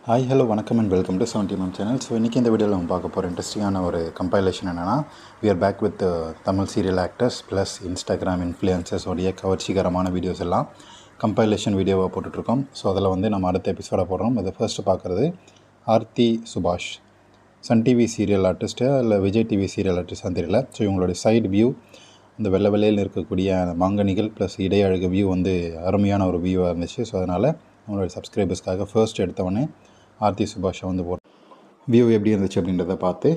Hi hello வணக்கம் and welcome to 70mm channel. So இன்றைக்கி இந்த வீடியோவில் நம்ம பார்க்க போகிற இன்ட்ரெஸ்டிங்கான ஒரு கம்பைலேஷன் என்னென்னா, we are back with Tamil serial actors plus Instagram influencers உடைய கவர்ச்சிகரமான வீடியோஸ் எல்லாம் கம்பைலேஷன் வீடியோவாக போட்டுட்ருக்கோம். ஸோ அதில் வந்து நம்ம அடுத்த எபிசோடாக போடுறோம். இதை ஃபர்ஸ்ட்டு பார்க்குறது ஆர்த்தி சுபாஷ், சன் டிவி சீரியல் ஆர்டிஸ்ட்டு இல்லை விஜய் டிவி சீரியல் ஆர்டிஸ்டான்னு தெரியல. ஸோ இவங்களுடைய சைடு வியூ, இந்த வெள்ளை வெள்ளையில் இருக்கக்கூடிய மாங்கனிகள் ப்ளஸ் இடையழகு வியூ வந்து அருமையான ஒரு வியூவாக இருந்துச்சு. ஸோ அதனால் அவங்களுடைய சப்ஸ்கிரைபர்ஸ்க்காக ஃபர்ஸ்ட் எடுத்தவொடனே ஆர்த்தி சுபாஷை வந்து வியூ எப்படி இருந்துச்சு அப்படின்றத பார்த்து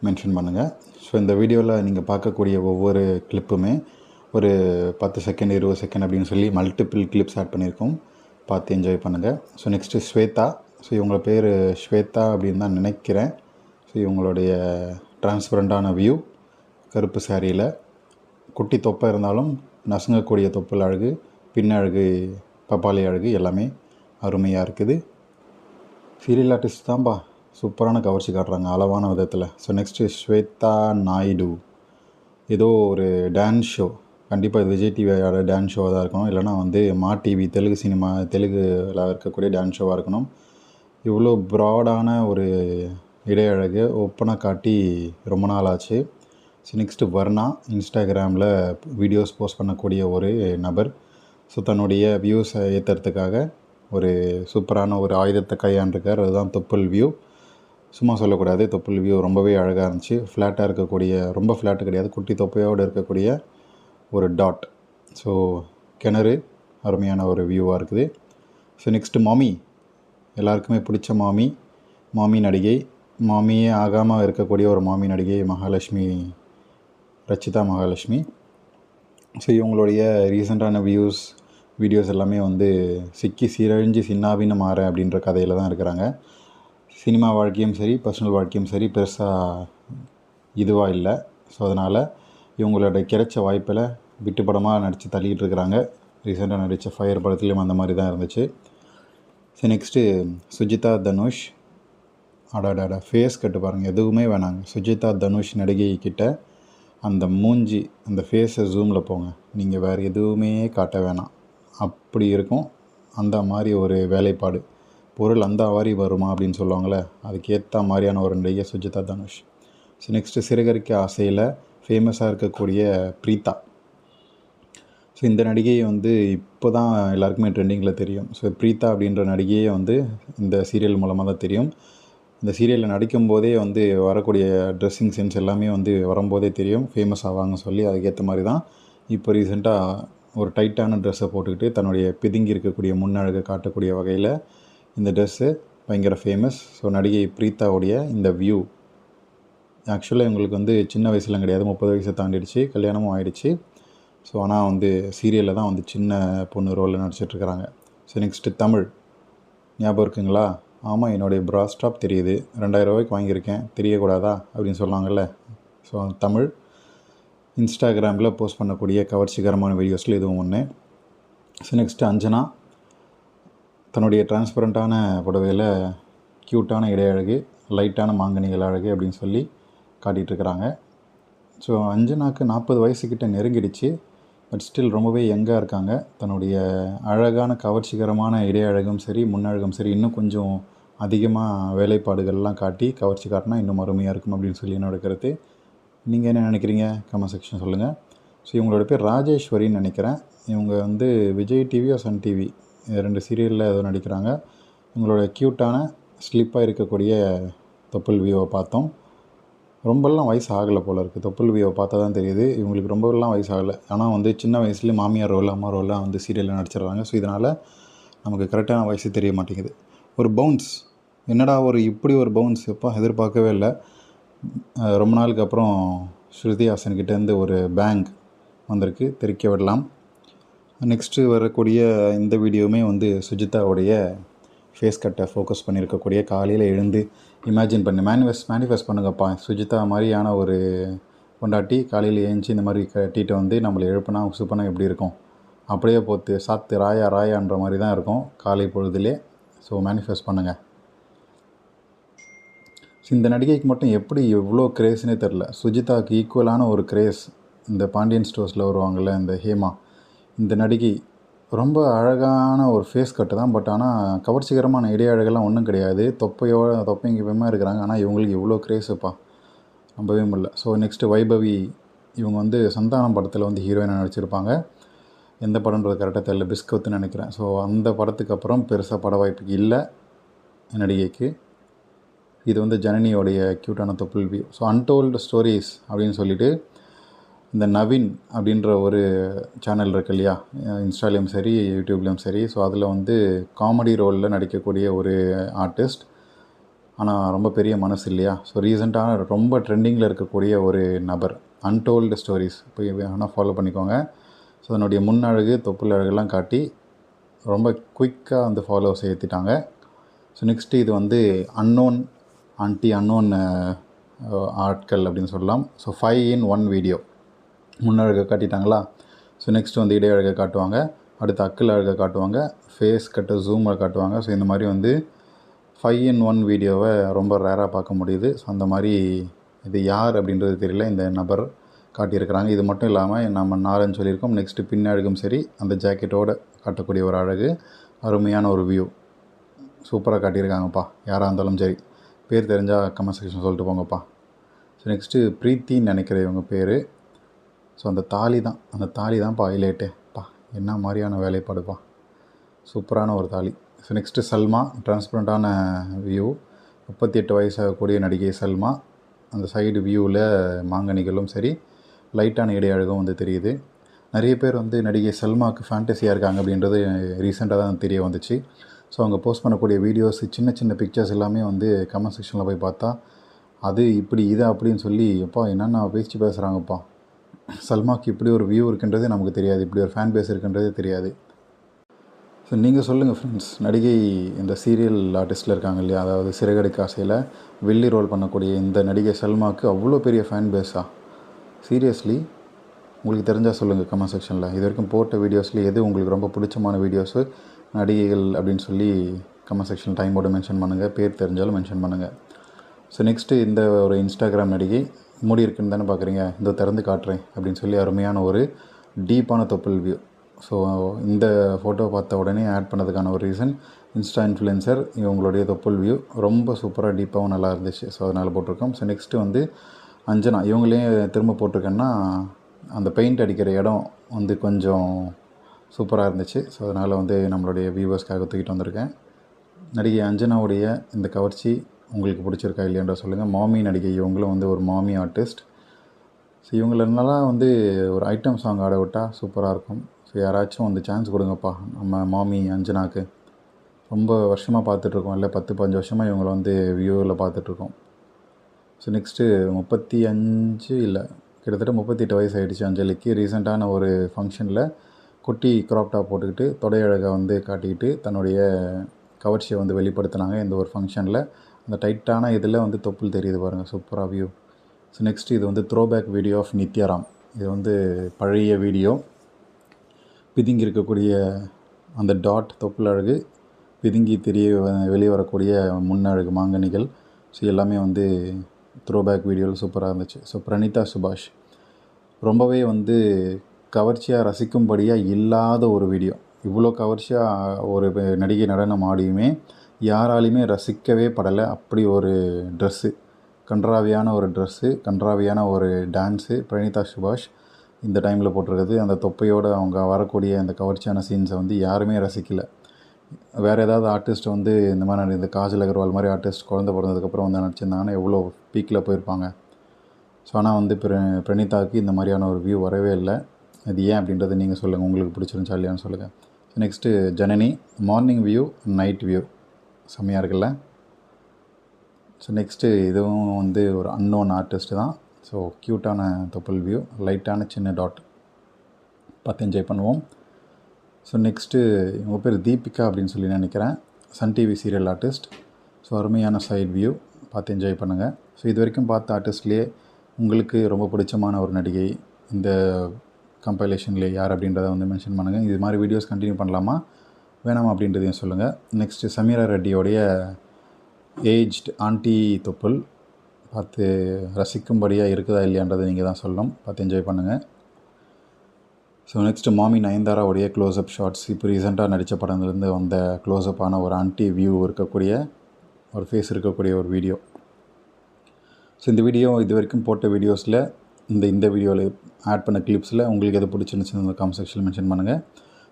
மென்ஷன் பண்ணுங்கள். ஸோ இந்த வீடியோவில் நீங்கள் பார்க்கக்கூடிய ஒவ்வொரு கிளிப்புமே ஒரு 10 செகண்ட் 20 செகண்ட் அப்படின்னு சொல்லி மல்டிபிள் கிளிப்ஸ் ஆட் பண்ணியிருக்கோம். பார்த்து என்ஜாய் பண்ணுங்கள். So next Shweta. ஸோ இவங்க பேர் ஸ்வேதா அப்படின்னு தான் நினைக்கிறேன். ஸோ இவங்களுடைய டிரான்ஸ்பரண்டான வியூ, கருப்பு சாரியில் குட்டி தொப்பை இருந்தாலும் நசுங்கக்கூடிய தொப்பல் அழகு, பின் அழகு, பப்பாளி அழகு எல்லாமே அருமையாக இருக்குது. சீரியல் ஆர்டிஸ்ட் தான்ப்பா சூப்பரான கவர்ச்சி காட்டுறாங்க அளவான விதத்தில். ஸோ நெக்ஸ்ட்டு ஸ்வேதா நாயுடு, ஏதோ ஒரு டான்ஸ் ஷோ, கண்டிப்பாக இது விஜய் டிவியோட டான்ஸ் ஷோவாக தான் இருக்கணும், இல்லைனா வந்து மா டிவி தெலுங்கு சினிமா தெலுங்கில் இருக்கக்கூடிய டான்ஸ் ஷோவாக இருக்கணும். இவ்வளோ ப்ராடான ஒரு இடையழகு ஓப்பனாக காட்டி ரொம்ப நாள் ஆச்சு. ஸோ நெக்ஸ்ட்டு வர்ணா, இன்ஸ்டாகிராமில் வீடியோஸ் போஸ்ட் பண்ணக்கூடிய ஒரு நபர். ஸோ தன்னுடைய வியூஸை ஏற்றுறதுக்காக ஒரு சூப்பரான ஒரு ஆயுதத்தை கையாண்டிருக்கார். அதுதான் தொப்புள் வியூ. சும்மா சொல்லக்கூடாது, தொப்புள் வியூ ரொம்பவே அழகாக இருந்துச்சு. ஃப்ளாட்டாக இருக்கக்கூடிய, ரொம்ப ஃப்ளாட்டு கிடையாது, குட்டி தொப்பையோடு இருக்கக்கூடிய ஒரு டாட். ஸோ கிணறு அருமையான ஒரு வியூவாக இருக்குது. ஸோ நெக்ஸ்ட்டு மாமி, எல்லாருக்குமே பிடிச்ச மாமி நடிகை, மாமியே ஆகாமல் இருக்கக்கூடிய ஒரு மாமி நடிகை மகாலட்சுமி, ரச்சிதா மகாலட்சுமி. ஸோ இவங்களுடைய ரீசெண்டான வீடியோஸ் எல்லாமே வந்து சிக்கி சீரழிஞ்சு சின்னாபின்னு மாற அப்படின்ற கதையில் தான் இருக்கிறாங்க. சினிமா வாழ்க்கையும் சரி, பர்சனல் வாழ்க்கையும் சரி பெருசாக இதுவாக இல்லை. ஸோ அதனால் இவங்களோட கிடைச்ச வாய்ப்பில் விட்டு படமாக நடித்து தள்ளிக்கிட்டு இருக்கிறாங்க. ரீசெண்டாக நடித்த ஃபயர் படத்துலேயும் அந்த மாதிரி தான் இருந்துச்சு. So next Sujitha Dhanush. அடாடாடா, ஃபேஸ் கட்டு பாருங்கள், எதுவுமே வேணாங்க. சுஜிதா தனுஷ் நடிகை கிட்ட அந்த மூஞ்சி, அந்த ஃபேஸை ஜூமில் போங்க, நீங்கள் வேறு எதுவுமே காட்ட வேணாம், அப்படி இருக்கும். அந்த மாதிரி ஒரு வேலைப்பாடு, பொருள் அந்த வாரி வருமா அப்படின்னு சொல்லுவாங்களே, அதுக்கேற்ற மாதிரியான ஒரு நடிகை சுஜிதா தனுஷ். ஸோ நெக்ஸ்ட்டு சிறுகரிக்க ஆசையில் ஃபேமஸாக இருக்கக்கூடிய பிரீதா. ஸோ இந்த நடிகையை வந்து இப்போ தான் எல்லாருக்குமே ட்ரெண்டிங்கில் தெரியும். ஸோ பிரீதா அப்படின்ற நடிகையை வந்து இந்த சீரியல் மூலமாக தான் தெரியும். இந்த சீரியலில் நடிக்கும்போதே வந்து வரக்கூடிய ட்ரெஸ்ஸிங் சென்ஸ் எல்லாமே வந்து வரும்போதே தெரியும் ஃபேமஸ் ஆவாங்க சொல்லி. அதுக்கேற்ற மாதிரி தான் இப்போ ரீசெண்டாக ஒரு டைட்டான ட்ரெஸ்ஸை போட்டுக்கிட்டு தன்னுடைய பிதுங்கி இருக்கக்கூடிய முன்னழகை காட்டக்கூடிய வகையில் இந்த ட்ரெஸ்ஸு பயங்கர ஃபேமஸ். ஸோ நடிகை பிரீத்தாவுடைய இந்த வியூ ஆக்சுவலாக இவங்களுக்கு வந்து சின்ன வயசுலாம் கிடையாது, 30 வயசை தாண்டிடுச்சு, கல்யாணமும் ஆகிடுச்சு. ஸோ ஆனால் வந்து சீரியலில் தான் வந்து சின்ன பொண்ணு ரோலில் நடிச்சிட்ருக்கிறாங்க. ஸோ நெக்ஸ்ட்டு தமிழ், ஞாபகம் இருக்குங்களா? ஆமாம், என்னுடைய ப்ரா ஸ்டாப் தெரியுது, 2000 ரூபாய்க்கு வாங்கியிருக்கேன், தெரியக்கூடாதா அப்படின்னு சொல்லுவாங்கள்ல. ஸோ தமிழ் இன்ஸ்டாகிராமில் போஸ்ட் பண்ணக்கூடிய கவர்ச்சிகரமான வீடியோஸில் இதுவும் ஒன்று. ஸோ நெக்ஸ்ட்டு அஞ்சனா, தன்னுடைய டிரான்ஸ்பரண்ட்டான புடவையில் க்யூட்டான இடையழகு, லைட்டான மாங்கனிகள் அழகு அப்படின்னு சொல்லி காட்டிகிட்ருக்கிறாங்க. ஸோ அஞ்சனாவுக்கு 40 வயசுக்கிட்ட நெருங்கிடுச்சு, பட் ஸ்டில் ரொம்பவே யங்காக இருக்காங்க. தன்னுடைய அழகான கவர்ச்சிகரமான இடையழகும் சரி, முன்னழகும் சரி, இன்னும் கொஞ்சம் அதிகமாக வேலைப்பாடுகள்லாம் காட்டி கவர்ச்சி காட்டினா இன்னும் அருமையாக இருக்கும் அப்படின்னு சொல்லி என்னோட கருத்து. நீங்கள் என்ன நினைக்கிறீங்க? கமெண்ட் செக்ஷன் சொல்லுங்கள். ஸோ இவங்களோட பேர் ராஜேஸ்வரின்னு நினைக்கிறேன். இவங்க வந்து விஜய் டிவியோ சன் டிவி 2 சீரியலில் ஏதோ நடிக்கிறாங்க. இவங்களோட க்யூட்டான ஸ்லிப்பாக இருக்கக்கூடிய தொப்புள் வியூவை பார்த்தோம். ரொம்பலாம் வயசு ஆகலை போல் இருக்குது, தொப்புள் வியூவை பார்த்தா தான் தெரியுது இவங்களுக்கு ரொம்பலாம் வயசு ஆகலை. ஆனால் வந்து சின்ன வயசுலேயே மாமியார் ரோல், அம்மா ரோல்லாம் வந்து சீரியலில் நடிச்சிடுறாங்க. ஸோ இதனால் நமக்கு கரெக்டான வயசு தெரிய மாட்டேங்குது. ஒரு பவுன்ஸ், என்னடா இப்படி ஒரு பவுன்ஸ் எப்போ எதிர்பார்க்கவே இல்லை. ரொம்ப நாளுக்கு அப்புறம் ஸ்ருதி ஹாசன்கிட்டேருந்து ஒரு பேங்க் வந்திருக்கு, தெரிக்க விடலாம். நெக்ஸ்ட்டு வரக்கூடிய இந்த வீடியோவுமே வந்து சுஜிதாவுடைய ஃபேஸ் கட்டை ஃபோக்கஸ் பண்ணியிருக்கக்கூடிய, காலையில் எழுந்து இமேஜின் பண்ணி மேனிஃபெஸ்ட் பண்ணுங்கப்பா, சுஜிதா மாதிரியான ஒரு பொண்டாட்டி காலையில் எழுந்துச்சி இந்த மாதிரி கட்டிட்டு வந்து நம்மளை எழுப்புனா சுப்பனா எப்படி இருக்கும், அப்படியே போத்து சாத்து ராயான்ற மாதிரி தான் இருக்கும் காலை பொழுதுலே. ஸோ மேனிஃபெஸ்ட் பண்ணுங்கள். இந்த நடிகைக்கு மட்டும் எப்படி எவ்வளோ கிரேஸ்னே தெரில. சுஜிதாவுக்கு ஈக்குவலான ஒரு கிரேஸ் இந்த பாண்டியன் ஸ்டோர்ஸில் வருவாங்கள்ல, இந்த ஹேமா, இந்த நடிகை ரொம்ப அழகான ஒரு ஃபேஸ் கட்டு தான். பட் ஆனால் கவர்ச்சிகரமான இடை அழகெல்லாம் ஒன்றும் கிடையாது. தொப்பைங்க இருக்கிறாங்க. ஆனால் இவங்களுக்கு இவ்வளோ கிரேஸுப்பா, நம்பவே முடியல. ஸோ நெக்ஸ்ட்டு வைபவி, இவங்க வந்து சந்தானம் படத்தில் வந்து ஹீரோயினாக நடிச்சிருப்பாங்க. எந்த படம்ன்றது கரெக்டாக தெரியல, பிஸ்கத்துன்னு நினைக்கிறேன். ஸோ அந்த படத்துக்கு அப்புறம் பெருசாக பட வாய்ப்பு இல்லை நடிகைக்கு. இது வந்து ஜனனியோடைய க்யூட்டான தொப்புள் வியூ. ஸோ அன்டோல்டு ஸ்டோரிஸ் அப்படின்னு சொல்லிட்டு இந்த நவீன் அப்படின்ற ஒரு சேனல் இருக்கு இல்லையா, இன்ஸ்டாலேயும் சரி யூடியூப்லேயும் சரி. ஸோ அதில் வந்து காமெடி ரோலில் நடிக்கக்கூடிய ஒரு ஆர்டிஸ்ட், ஆனால் ரொம்ப பெரிய மனசு இல்லையா. ஸோ ரீசெண்டான ரொம்ப ட்ரெண்டிங்கில் இருக்கக்கூடிய ஒரு நபர், அன்டோல்டு ஸ்டோரிஸ் போய் வேணால் ஃபாலோ பண்ணிக்கோங்க. ஸோ அதனுடைய முன்னழகு தொப்புள் அழகெல்லாம் காட்டி ரொம்ப குயிக்காக வந்து ஃபாலோவர்ஸ் ஏற்றிட்டாங்க. ஸோ நெக்ஸ்ட்டு இது வந்து அன்னோன் ஆட்கள் அப்படின்னு சொல்லலாம். So 5 in 1 video. முன்னழகை காட்டிட்டாங்களா. ஸோ நெக்ஸ்ட் வந்து இடையழகை காட்டுவாங்க, அடுத்து அக்கில் அழகை காட்டுவாங்க, ஃபேஸ் கட்டு ஜூமை காட்டுவாங்க. ஸோ இந்த மாதிரி வந்து 5 in 1 வீடியோவை ரொம்ப ரேராக பார்க்க முடியுது. ஸோ அந்த மாதிரி இது யார் அப்படின்றது தெரியல, இந்த நபர் காட்டியிருக்கிறாங்க. இது மட்டும் இல்லாமல் நம்ம 4 சொல்லியிருக்கோம். நெக்ஸ்ட்டு பின்னழகும் சரி, அந்த ஜாக்கெட்டோடு காட்டக்கூடிய ஒரு அழகு, அருமையான ஒரு வியூ, சூப்பராக காட்டியிருக்காங்கப்பா. யாராக இருந்தாலும் சரி, பேர் தெரிஞ்சால் கமெண்ட் செக்ஷன் சொல்லிட்டு போங்கப்பா. ஸோ நெக்ஸ்ட்டு ப்ரீத்தின்னு நினைக்கிறேன் இவங்க பேர். ஸோ அந்த தாலி தான்ப்பா ஹைலைட்டேப்பா, என்ன மாதிரியான வேலைப்பாடுப்பா, சூப்பரான ஒரு தாலி. ஸோ நெக்ஸ்ட்டு சல்மா, டிரான்ஸ்பரண்ட்டான வியூ, 38 வயசாகக்கூடிய நடிகை சல்மா. அந்த சைடு வியூவில் மாங்கனிகளும் சரி, லைட்டான இடை அழகும் வந்து தெரியுது. நிறைய பேர் வந்து நடிகை சல்மாவுக்கு ஃபேண்டஸியாக இருக்காங்க அப்படின்றது ரீசெண்டாக தான் தெரிய வந்துச்சு. ஸோ அவங்க போஸ்ட் பண்ணக்கூடிய வீடியோஸ், சின்ன சின்ன பிக்சர்ஸ் எல்லாமே வந்து கமெண்ட் செக்ஷனில் போய் பார்த்தா அது இப்படி இது அப்படின்னு சொல்லி, எப்பா என்னென்ன பேசுகிறாங்கப்பா. சல்மாக்கு இப்படி ஒரு வியூ இருக்குன்றதே நமக்கு தெரியாது, இப்படி ஒரு ஃபேன் பேஸ் இருக்குன்றதே தெரியாது. ஸோ நீங்கள் சொல்லுங்கள் ஃப்ரெண்ட்ஸ், நடிகை இந்த சீரியல் ஆர்டிஸ்ட்டில் இருக்காங்க இல்லையா, அதாவது சிறகடிக்க ஆசையில் வெள்ளி ரோல் பண்ணக்கூடிய இந்த நடிகை சல்மாவுக்கு அவ்வளோ பெரிய ஃபேன் பேஸா? சீரியஸ்லி உங்களுக்கு தெரிஞ்சால் சொல்லுங்கள் கமெண்ட் செக்ஷனில். இது வரைக்கும் போட்ட வீடியோஸில் எது உங்களுக்கு ரொம்ப பிடிச்சமான வீடியோஸு நடிகைகள் அப்படின்னு சொல்லி கமெண்ட் செக்ஷன் டைமோடு மென்ஷன் பண்ணுங்கள், பேர் தெரிஞ்சாலும் மென்ஷன் பண்ணுங்கள். ஸோ நெக்ஸ்ட்டு இந்த ஒரு இன்ஸ்டாகிராம் நடிகை மூடி இருக்குன்னு தானே பார்க்குறீங்க, இந்த திறந்து காட்டுறேன் அப்படின்னு சொல்லி அருமையான ஒரு டீப்பான தொப்புள் வியூ. ஸோ இந்த ஃபோட்டோவை பார்த்த உடனே ஆட் பண்ணதுக்கான ஒரு ரீசன், இன்ஸ்டா இன்ஃப்ளூயன்சர் இவங்களுடைய தொப்புள் வியூ ரொம்ப சூப்பராக டீப்பாகவும் நல்லா இருந்துச்சு. ஸோ அதனால் போட்டிருக்கோம். ஸோ நெக்ஸ்ட்டு வந்து அஞ்சனா, இவங்களே திரும்ப போட்டிருக்கேன்னா அந்த பெயிண்ட் அடிக்கிற இடம் வந்து கொஞ்சம் சூப்பராக இருந்துச்சு. ஸோ அதனால் வந்து நம்மளுடைய வியூவர்ஸ்க்காக தூக்கிட்டு வந்திருக்கேன். நடிகை அஞ்சனாவுடைய இந்த கவர்ச்சி உங்களுக்கு பிடிச்சிருக்கா இல்லையான்ற சொல்லுங்கள். மாமி நடிகை, இவங்களும் வந்து ஒரு மாமி ஆர்டிஸ்ட். ஸோ இவங்களெல்லாம் வந்து ஒரு ஐட்டம் சாங் ஆட விட்டால் சூப்பராக இருக்கும். ஸோ யாராச்சும் வந்து சான்ஸ் கொடுங்கப்பா நம்ம மாமி அஞ்சனாக்கு. ரொம்ப வருஷமாக பார்த்துட்ருக்கோம், இல்லை 10-15 வருஷமாக இவங்களை வந்து வியூவில் பார்த்துட்ருக்கோம். ஸோ நெக்ஸ்ட்டு 35 இல்லை கிட்டத்தட்ட 38 வயசு ஆகிடுச்சு அஞ்சலிக்கு. ரீசெண்டான ஒரு ஃபங்க்ஷனில் குட்டி க்ராப் டாப் போட்டுக்கிட்டு தொடையழகை வந்து காட்டிக்கிட்டு தன்னுடைய கவர்ச்சியை வந்து வெளிப்படுத்தினாங்க இந்த ஒரு ஃபங்க்ஷனில். அந்த டைட்டான இதில் வந்து தொப்புள் தெரியுது பாருங்கள், சூப்பராக வியூ. ஸோ நெக்ஸ்ட்டு இது வந்து த்ரோபேக் வீடியோ ஆஃப் நித்யாராம். இது வந்து பழைய வீடியோ. பிதுங்கி இருக்கக்கூடிய அந்த டாட் தொப்புள் அழகு, பிதுங்கி வெளியே வரக்கூடிய முன்னழகு மாங்கனிகள், ஸோ எல்லாமே வந்து த்ரோபேக் வீடியோவில் சூப்பராக இருந்துச்சு. ஸோ பிரணிதா சுபாஷ் ரொம்பவே வந்து கவர்ச்சியாக ரசிக்கும்படியாக இல்லாத ஒரு வீடியோ. இவ்வளோ கவர்ச்சியாக ஒரு நடிகை நடனம் ஆடியுமே யாராலையுமே ரசிக்கவே படலை. அப்படி ஒரு ட்ரெஸ்ஸு, கன்றாவியான ஒரு ட்ரெஸ்ஸு, கன்றாவியான ஒரு டான்ஸு பிரணிதா சுபாஷ் இந்த டைமில் போட்டிருக்குது. அந்த தொப்பையோடு அவங்க வரக்கூடிய அந்த கவர்ச்சியான சீன்ஸை வந்து யாருமே ரசிக்கலை. வேறு ஏதாவது ஆர்டிஸ்ட் வந்து இந்த மாதிரி இந்த காஜல் அகர்வால் மாதிரி ஆர்டிஸ்ட் குழந்தை பிறந்ததுக்கப்புறம் வந்து நடிச்சிருந்தாங்கன்னா எவ்வளோ பீக்கில் போயிருப்பாங்க. ஸோ ஆனால் வந்து பிரணிதாவுக்கு இந்த மாதிரியான ஒரு வியூ வரவே இல்லை. அது ஏன் அப்படின்றத நீங்கள் சொல்லுங்கள், உங்களுக்கு பிடிச்சிருந்துச்சா இல்லையான்னு சொல்லுங்கள். So next Janani, morning view night view செம்மையாக இருக்குல்ல. ஸோ நெக்ஸ்ட்டு இதுவும் வந்து ஒரு அன்னோன் ஆர்டிஸ்ட்டு தான். ஸோ க்யூட்டான தொப்புள் வியூ, லைட்டான சின்ன டாட், பார்த்து என்ஜாய் பண்ணுவோம். ஸோ நெக்ஸ்ட்டு இவங்க பேர் தீபிகா அப்படின்னு சொல்லி நினைக்கிறேன், Sun TV serial artist. So அருமையான சைட் வியூ, பார்த்து என்ஜாய் பண்ணுங்கள். ஸோ இது வரைக்கும் பார்த்த ஆர்டிஸ்ட்லேயே உங்களுக்கு ரொம்ப பிடிச்சமான ஒரு நடிகை இந்த கம்பைலேஷன்லேயே யார் அப்படின்றத வந்து மென்ஷன் பண்ணுங்கள். இது மாதிரி வீடியோஸ் கண்டினியூ பண்ணலாமா வேணாமா அப்படின்றதையும் சொல்லுங்கள். நெக்ஸ்ட்டு சமீரா ரெட்டியோடைய ஏஜ்ட் ஆண்டி தொப்புள் பார்த்து ரசிக்கும்படியாக இருக்குதா இல்லையான்றதை நீங்கள் தான் சொல்லணும், பார்த்து என்ஜாய் பண்ணுங்கள். ஸோ நெக்ஸ்ட்டு மாமி நயன்தாராவுடைய க்ளோஸ்அப் ஷார்ட்ஸ். இப்போ ரீசெண்டாக நடித்த படத்துலேருந்து வந்த க்ளோஸ்அப்பான ஒரு ஆன்டி வியூ இருக்கக்கூடிய ஒரு ஃபேஸ் இருக்கக்கூடிய ஒரு வீடியோ. ஸோ இந்த வீடியோ இது வரைக்கும் போட்ட வீடியோஸில் இந்த வீடியோவில் ஆட் பண்ண கிளிப்ஸில் உங்களுக்கு எது பிடிச்சிருந்துச்சுன்னு இந்த காமெண்ட் செக்ஷனில் மென்ஷன் பண்ணுங்கள்.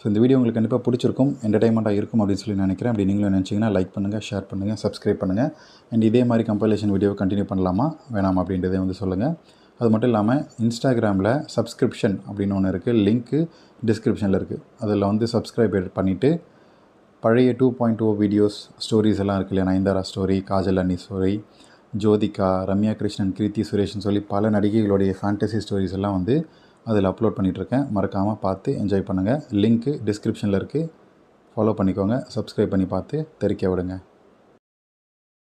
ஸோ இந்த வீடியோ உங்களுக்கு கண்டிப்பாக பிடிச்சிருக்கும், என்டர்டைன்மெண்ட்டாக இருக்கும் அப்படின்னு சொல்லி நினைக்கிறேன். அப்படி நீங்களும் நினச்சிங்கன்னா லைக் பண்ணுங்கள், ஷேர் பண்ணுங்கள், சப்ஸ்கிரைப் பண்ணுங்கள். அண்ட் இதே மாதிரி கம்பைலேஷன் வீடியோ கண்டினியூ பண்ணலாமா வேணாமா அப்படின்றதே வந்து சொல்லுங்கள். அது மட்டும் இல்லாமல் இன்ஸ்டாகிராமில் சப்ஸ்கிரிப்ஷன் அப்படின்னு ஒன்று இருக்குது, லிங்க்கு டிஸ்கிரிப்ஷனில் இருக்குது. அதில் வந்து சப்ஸ்கிரைப் பண்ணிவிட்டு பழைய 2.0 வீடியோஸ் ஸ்டோரிஸ் எல்லாம் இருக்குது இல்லையா, நயன்தாரா ஸ்டோரி, காஜல் அண்ணி ஸ்டோரி, ஜோதிகா, ரம்யா கிருஷ்ணன், கிருத்தி சுரேஷ்னு சொல்லி பல நடிகைகளுடைய ஃபேண்டசி ஸ்டோரிஸ் எல்லாம் வந்து அதில் அப்லோட் பண்ணிகிட்ருக்கேன். மறக்காமல் பார்த்து என்ஜாய் பண்ணுங்கள். லிங்க்கு டிஸ்கிரிப்ஷனில் இருக்குது, ஃபாலோ பண்ணிக்கோங்க, சப்ஸ்கிரைப் பண்ணி பார்த்து தெரிக்க விடுங்க.